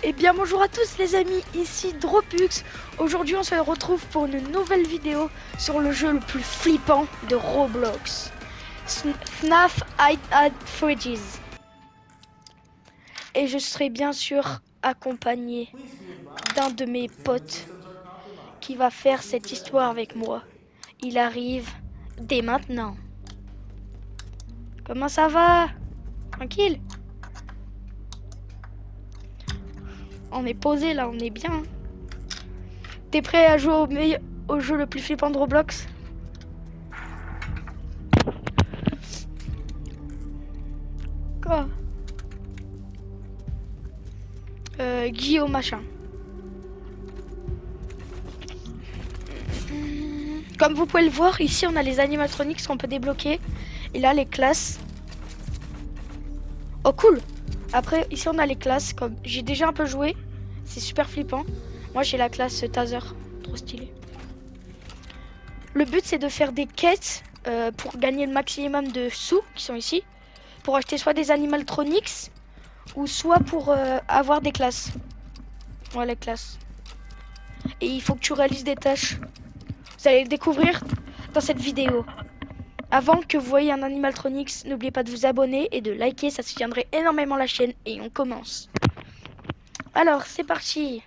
Eh bien bonjour à tous les amis, ici Dropux. Aujourd'hui on se retrouve pour une nouvelle vidéo sur le jeu le plus flippant de Roblox, FNAF Hide at Freddy's. Et je serai bien sûr accompagné d'un de mes potes qui va faire cette histoire avec moi. Il arrive dès maintenant. Comment ça va? Tranquille? On est posé là, on est bien. T'es prêt à jouer au jeu le plus flippant de Roblox? Quoi? Guillaume machin. Comme vous pouvez le voir, ici on a les animatronics qu'on peut débloquer. Et là les classes. Oh cool. Après ici on a les classes. Comme j'ai déjà un peu joué. C'est super flippant. Moi j'ai la classe Taser. Trop stylé. Le but c'est de faire des quêtes pour gagner le maximum de sous qui sont ici. Pour acheter soit des animatronics ou soit pour avoir des classes. Ouais les classes. Et il faut que tu réalises des tâches. Vous allez le découvrir dans cette vidéo. Avant que vous voyez un animatronics, n'oubliez pas de vous abonner et de liker, ça soutiendrait énormément la chaîne. Et on commence. Alors, c'est parti.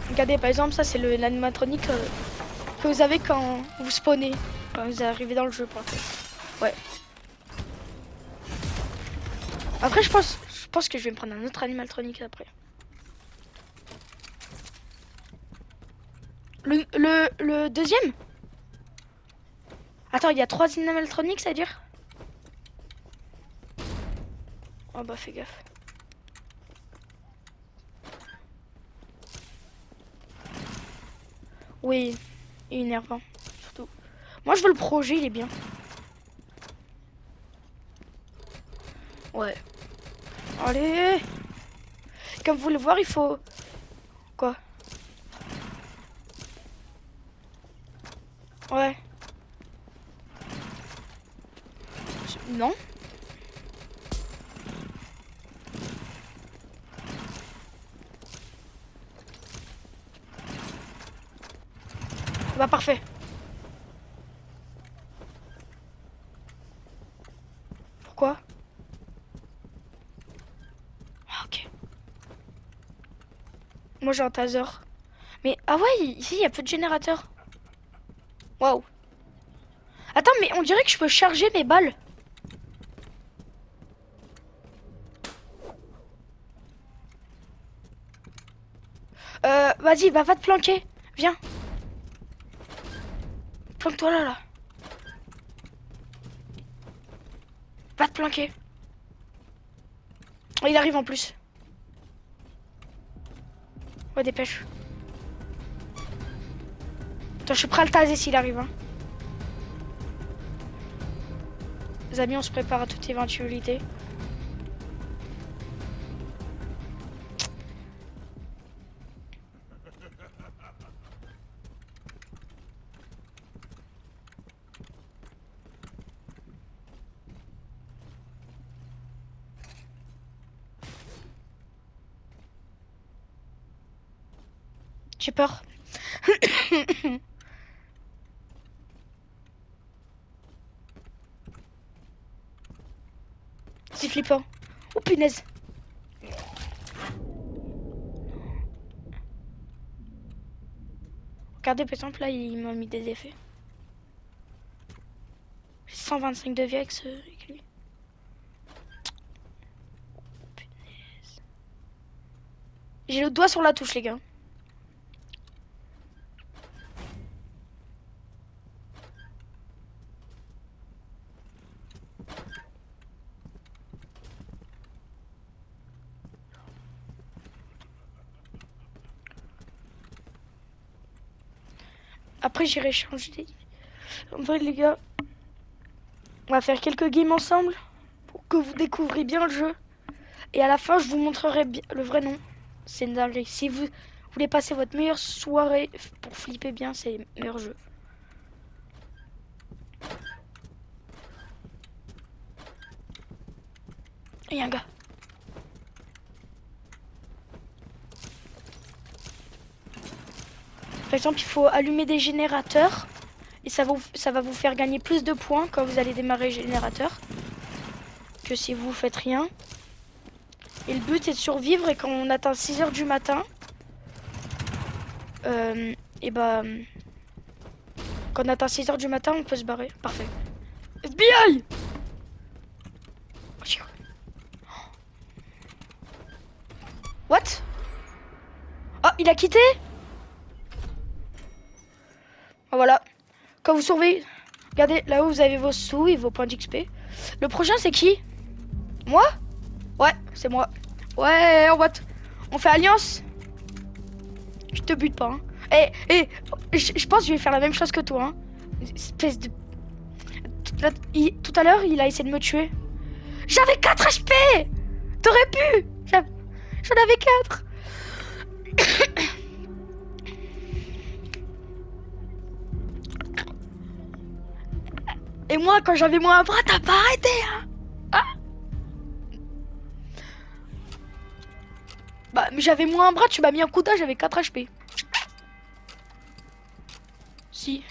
Regardez, par exemple, ça c'est l'animatronic que vous avez quand vous spawnez. Quand vous arrivez dans le jeu, par contre. Ouais. Après, je pense que je vais me prendre un autre animatronic après. Le deuxième? Attends, il y a 3 animatronics à dire? Oh bah fais gaffe. Oui, il est énervant. Surtout. Moi je veux le projet, il est bien. Ouais. Allez. Comme vous le voyez, il faut... Quoi? Ouais. Non. Bah parfait. Pourquoi? Ah, ok. Moi j'ai un taser. Mais ah ouais, ici il y a peu de générateurs. Waouh. Attends, mais on dirait que je peux charger mes balles. Vas-y, bah va te planquer. Viens. Planque-toi là, là. Va te planquer. Oh, il arrive en plus. Ouais, dépêche. Attends, je suis prêt à le taser s'il arrive. Hein. Les amis, on se prépare à toute éventualité. J'ai peur. C'est flippant. Oh punaise. Regardez, par exemple, là, il m'a mis des effets. J'ai 125 de vie avec lui. Punaise. J'ai le doigt sur la touche, les gars. Après, j'irai changer. En vrai, les gars, on va faire quelques games ensemble pour que vous découvriez bien le jeu. Et à la fin, je vous montrerai le vrai nom. C'est une dinguerie. Si vous voulez passer votre meilleure soirée pour flipper bien, c'est le meilleur jeu. Et un gars. Par exemple, il faut allumer des générateurs. Et ça va vous faire gagner plus de points quand vous allez démarrer le générateur. Que si vous faites rien. Et le but est de survivre. Et quand on atteint 6 h du matin. Et bah... Quand on atteint 6 h du matin, on peut se barrer. Parfait. FBI! What? Oh, il a quitté? Oh, voilà. Quand vous surveillez... Regardez, là-haut, vous avez vos sous et vos points d'XP. Le prochain, c'est qui? Moi? Ouais, c'est moi. Ouais, on fait alliance? Je te bute pas, hein. Je pense que je vais faire la même chose que toi, hein. Espèce de... Tout à l'heure, il a essayé de me tuer. J'avais 4 HP! T'aurais pu! J'en avais 4. Et moi, quand j'avais moins un bras, t'as pas arrêté, hein? Ah. Bah, mais j'avais moins un bras, tu m'as mis un coup d'œil, j'avais 4 HP. Si.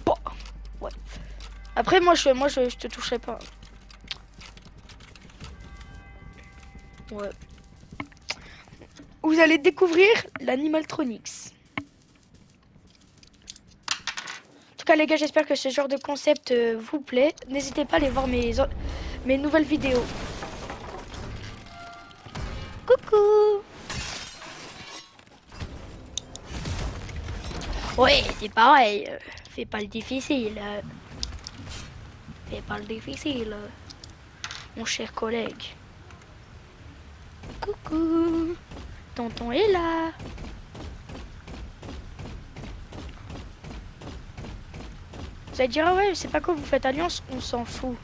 Bon. Ouais. Après, moi, je te toucherai pas. Ouais. Vous allez découvrir l'Animaltronics. En tout cas, les gars, j'espère que ce genre de concept vous plaît. N'hésitez pas à aller voir mes nouvelles vidéos. Coucou! Ouais, c'est pareil. Fais pas le difficile. Fais pas le difficile, mon cher collègue. Coucou! Tonton est là. Vous allez dire, ah ouais, c'est pas quoi, vous faites alliance, on s'en fout.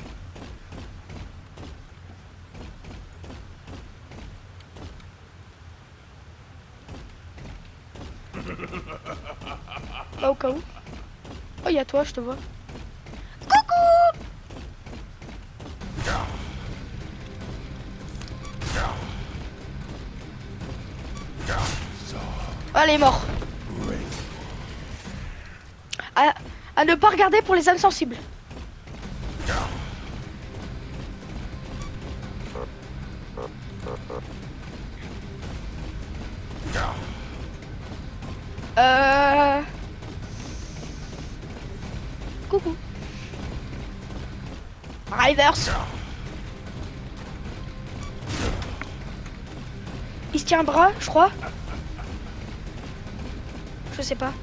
Bah, au cas où. Oh, y'a toi, je te vois. Coucou! Allez, est mort. À ne pas regarder pour les âmes sensibles. Coucou. Reverse. Il se tient un bras, je crois. Je sais pas.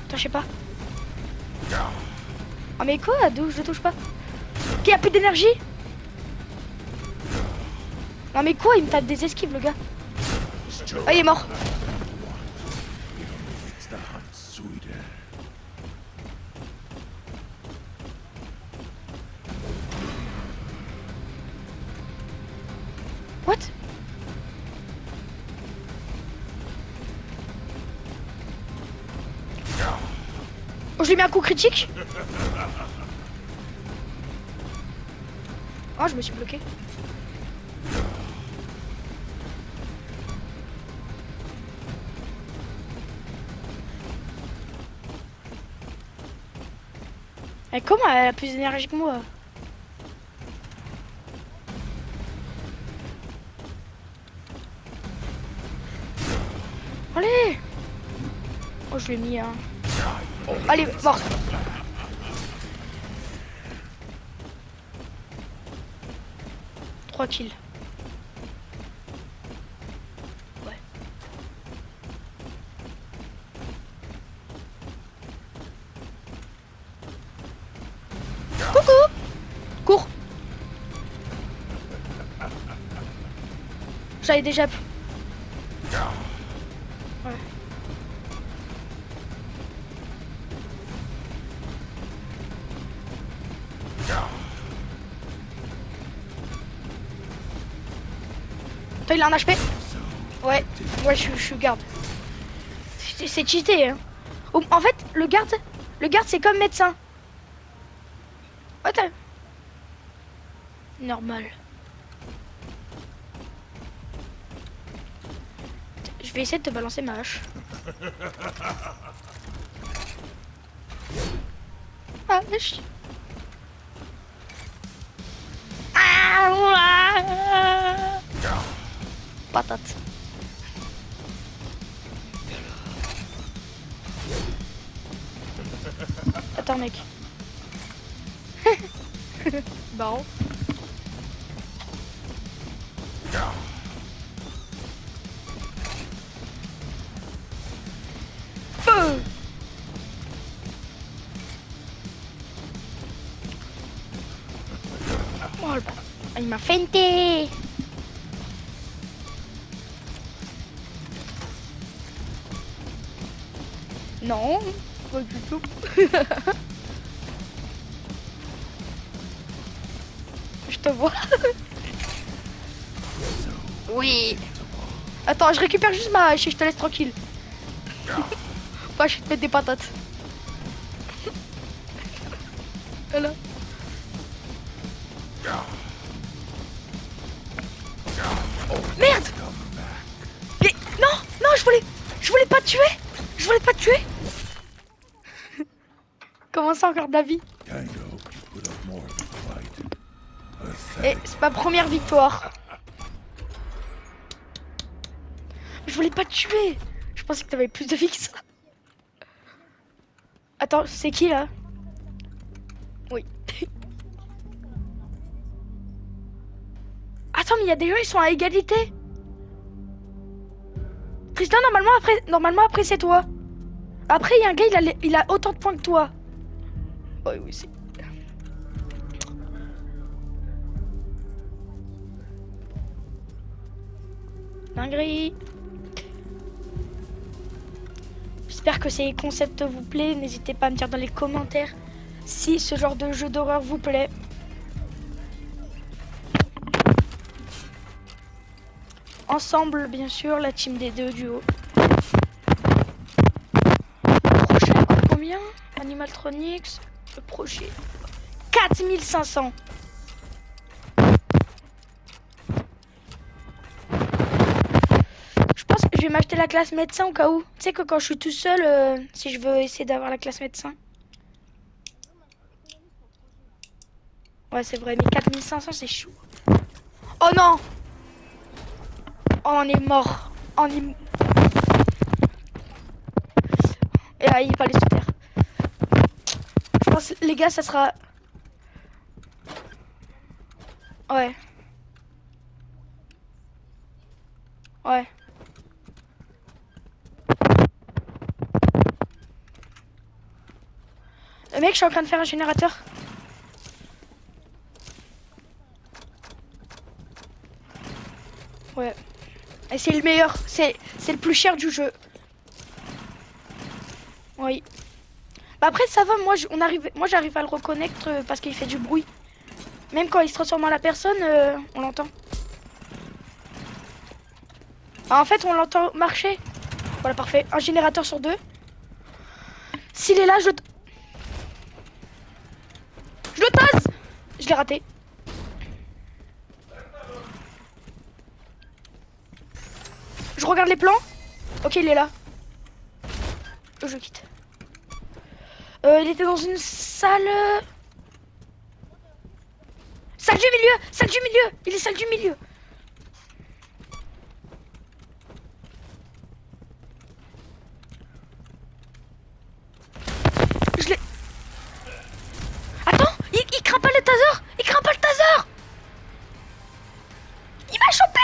Attends, je sais pas. Oh mais quoi? D'où je touche pas? Ok, y a plus d'énergie? Non mais quoi? Il me tape des esquives, le gars. Oh, il est mort. What? Oh, je lui mets un coup critique. Oh, je me suis bloqué. Et comment elle a plus d'énergie que moi? Allez! Oh, je l'ai mis un... Allez, mort! Trois kills. Ouais. Coucou! Cours! J'avais déjà... Ouais. Toi, il a un HP? Ouais, moi je suis garde. C'est cheaté, hein. En fait, le garde c'est comme médecin. Ok. Normal. vais essayer de te balancer ma hache. Hache. Ah, patate. Attends mec. Bon. Feu. Oh, le... Il m'a feinté. Non, pas du tout. Je te vois. Oui. Attends, je récupère juste ma hache et je te laisse tranquille. Pas, je vais te mettre des patates. Voilà. Merde. Mais non, non, je voulais pas te tuer. Je voulais pas te tuer. Comment ça encore de la vie? Et c'est ma première victoire. Je voulais pas te tuer. Je pensais que t'avais plus de vie que ça. Attends, c'est qui là? Oui. Attends, mais il y a des gens, ils sont à égalité. Tristan, normalement après c'est toi. Après, il y a un gars, il a autant de points que toi. Oh, oui, c'est... Dinguerie. J'espère que ces concepts vous plaisent. N'hésitez pas à me dire dans les commentaires si ce genre de jeu d'horreur vous plaît. Ensemble, bien sûr, la team des deux duos. Le prochain coûte combien? Animatronics. Le prochain. 4500. Je pense que je vais m'acheter la classe médecin au cas où. Tu sais que quand je suis tout seul, si je veux essayer d'avoir la classe médecin. Ouais, c'est vrai, mais 4500, c'est chaud. Oh non! Oh, on est mort. On est... Et ah, il va aller sous terre. Je pense, les gars, ça sera... Ouais. Ouais. Mec, je suis en train de faire un générateur. Ouais. Et c'est le meilleur. C'est le plus cher du jeu. Oui. Bah après, ça va. Moi, j'arrive à le reconnaître parce qu'il fait du bruit. Même quand il se transforme en la personne, on l'entend. Ah, en fait, on l'entend marcher. Voilà, parfait. Un générateur sur deux. S'il est là, je le tasse. Je l'ai raté. Je regarde les plans. Ok, il est là. Je quitte. Il était dans une salle... Salle du milieu. Salle du milieu. Il est salle du milieu. Je l'ai... Attends, il craint pas le taser. Il craint pas le taser. Il m'a chopé.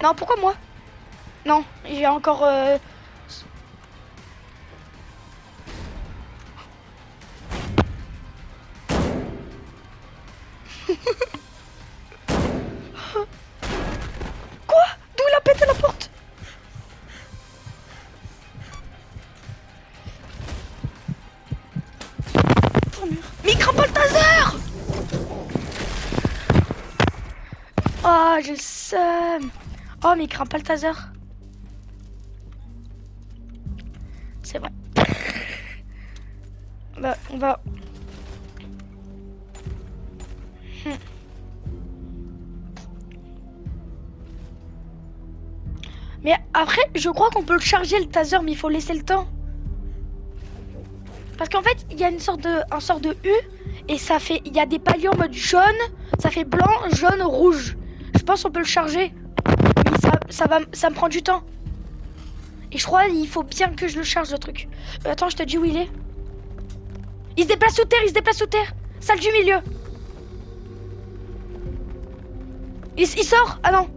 Non, pourquoi moi? Non, j'ai encore... Quoi? D'où il a pété la porte? Mais il craint pas le taser. Oh, j'ai le seum. Oh, mais il craint pas le taser. C'est vrai. Bah, on va... Mais après, je crois qu'on peut le charger le taser, mais il faut laisser le temps. Parce qu'en fait, il y a un sort de U et ça fait, il y a des paliers en mode jaune, ça fait blanc, jaune, rouge. Je pense qu'on peut le charger, mais ça me prend du temps. Et je crois il faut bien que je le charge le truc. Attends, je te dis où il est. Il se déplace sous terre, il se déplace sous terre. Salle du milieu. Il sort. Ah non.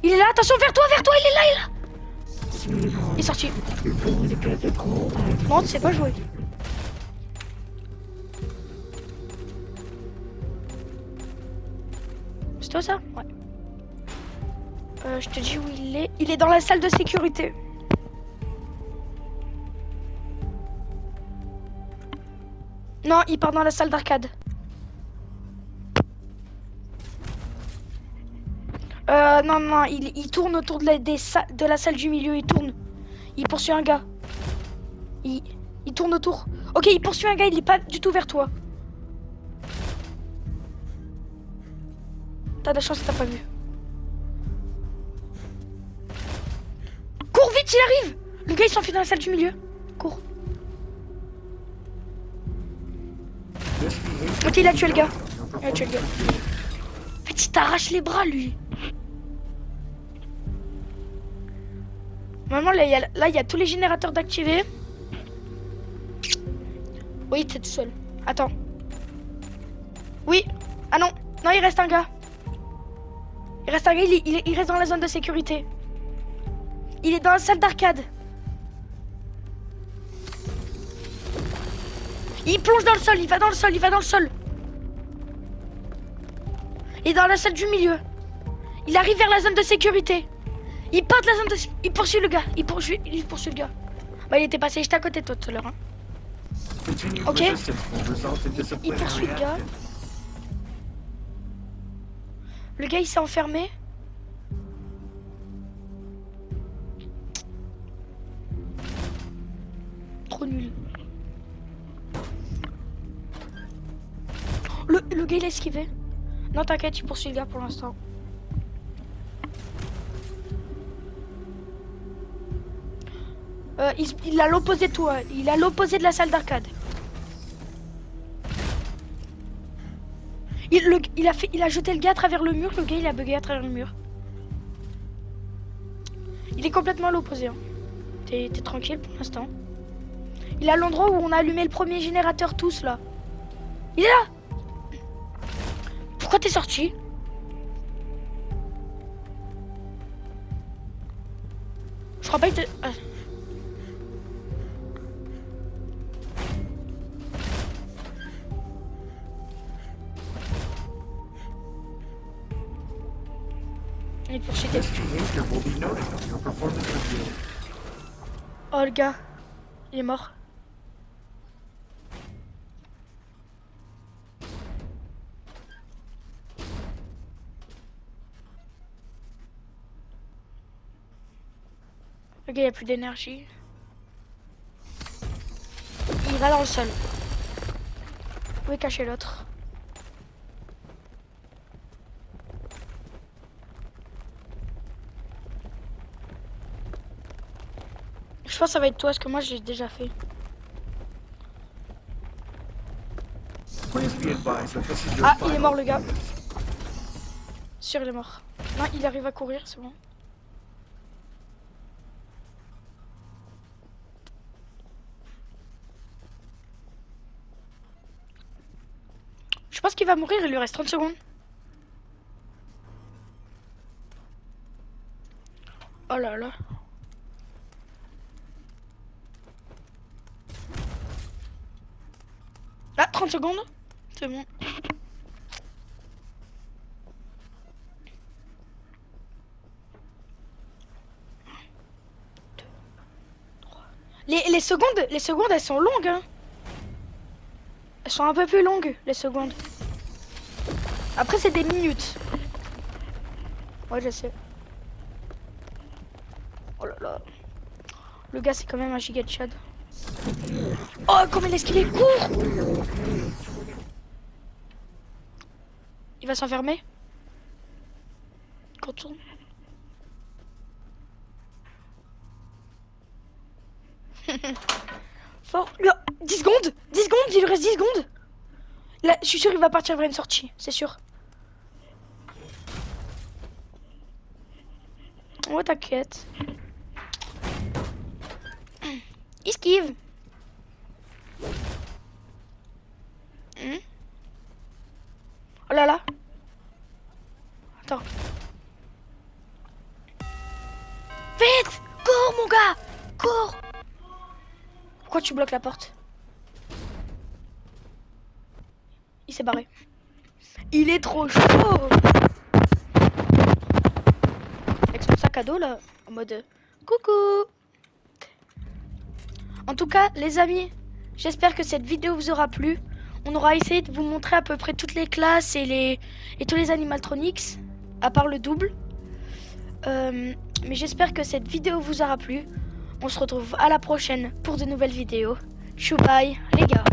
Il est là, attention, vers toi, il est là, il est là. Il est sorti. Non, tu sais pas jouer. C'est toi ça? Ouais. Je te dis où il est. Il est dans la salle de sécurité. Non, il part dans la salle d'arcade. Non, il tourne autour de la salle du milieu, il tourne. Il poursuit un gars. Il tourne autour. Ok, il poursuit un gars, il est pas du tout vers toi. T'as de la chance, t'as pas vu. Cours vite, il arrive. Le gars, il s'enfuit dans la salle du milieu. Cours. Ok, il a tué le gars. Il a tué le gars. En fait, il t'arrache les bras, lui. Normalement, là, il y a tous les générateurs d'activer. Oui, t'es tout seul. Attends. Oui. Ah non. Non, il reste un gars. Il reste un gars, il reste dans la zone de sécurité. Il est dans la salle d'arcade. Il plonge dans le sol, il va dans le sol, il va dans le sol. Il est dans la salle du milieu. Il arrive vers la zone de sécurité. Il part de la zone de... Il poursuit le gars. Il poursuit le gars. Bah, il était passé juste à côté de toi tout à l'heure. Hein. Ok. Il poursuit le gars. Le gars, il s'est enfermé. Trop nul. Le gars, il a esquivé. Non, t'inquiète, il poursuit le gars pour l'instant. Il a l'opposé de toi. Il a l'opposé de la salle d'arcade. Il a jeté le gars à travers le mur. Le gars, il a bugué à travers le mur. Il est complètement à l'opposé. Hein. T'es tranquille pour l'instant. Il est à l'endroit où on a allumé le premier générateur tous là. Il est là. Pourquoi t'es sorti? Je crois pas que t'es... Ah. Il poursuit des... Oh le gars, il est mort. Le gars, il a plus d'énergie. Il va dans le sol. Où est caché l'autre? Je pense que ça va être toi, parce que moi j'ai déjà fait. Ah, il est mort le gars. Sûr, il est mort. Non, il arrive à courir, c'est bon. Je pense qu'il va mourir, il lui reste 30 secondes. Oh là là. Là, 30 secondes. C'est bon. Les secondes, elles sont longues, hein. Elles sont un peu plus longues, les secondes. Après, c'est des minutes. Ouais, je sais. Oh là là. Le gars, c'est quand même un giga de Chad. Oh, comment il esquive, court. Il va s'enfermer. Quand on... Fort. 10 secondes 10 secondes, il lui reste 10 secondes. Là, je suis sûr qu'il va partir vers une sortie, c'est sûr. Ouais, t'inquiète. Esquive. Oh là là. Attends. Vite. Cours, mon gars. Cours. Pourquoi tu bloques la porte? Il s'est barré. Il est trop chaud. Avec son sac à dos là, en mode coucou. En tout cas, les amis, j'espère que cette vidéo vous aura plu. On aura essayé de vous montrer à peu près toutes les classes et tous les animatronics, à part le double. Mais j'espère que cette vidéo vous aura plu. On se retrouve à la prochaine pour de nouvelles vidéos. Chou bye les gars.